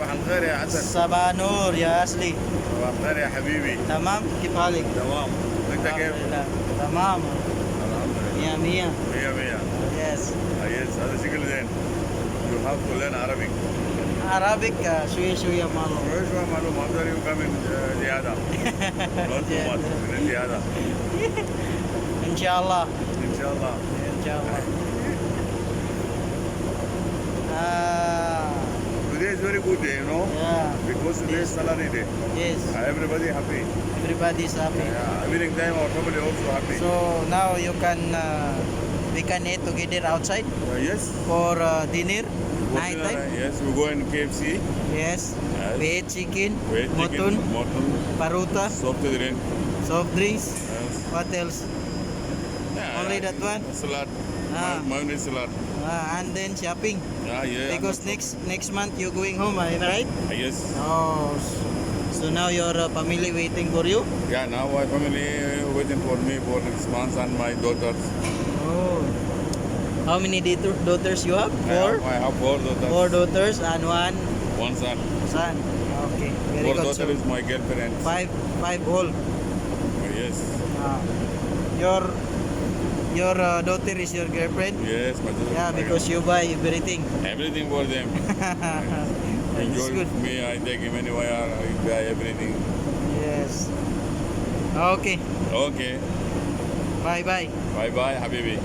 صباح الخير يا حسن. صباح نور يا أصلي. صباح الخير يا حبيبي. تمام كيف حالك؟ تمام. انت الحمد كيف؟ لله. تمام الحمد لله. مية مية. مية مية. يس يس هذا شكل زين. You have to learn Arabic. Arabic شوية شوية معلوم. شوي معلوم أفضل يبقى من زيادة. Not too much من زيادة. إن شاء الله. إن شاء الله. إن شاء الله. Today is very good day, you know, Yeah. because today is salary day. Yes. Everybody happy. Everybody is happy. Yeah, evening time our family also happy. So now you can we can eat together outside Yes. for dinner For night dinner, time. yes, we go in KFC. Yes. Yes. We eat chicken, We eat mutton, chicken, mutton, paruta, soft drink. soft drinks. Yes. What else? Yeah, Only that one? Salad. Ah. Mayonnaise salad. And then shopping. Yeah. Because next month you're going home, right? Yes. Oh, so now your family waiting for you. Yeah, now my family waiting for me for next month and my daughters. Oh, how many daughters you have? I have four daughters. Four daughters and one One son. son. Okay, very Four good. daughter So is my girlfriend. five all. Yes. Uh, your daughter is your girlfriend. Yes, my daughter. Yeah, because you buy everything. Everything for them. That's Enjoy good. with me. I take him anywhere. I buy everything. Yes. Okay. Okay. Bye bye. Bye bye, Habibi.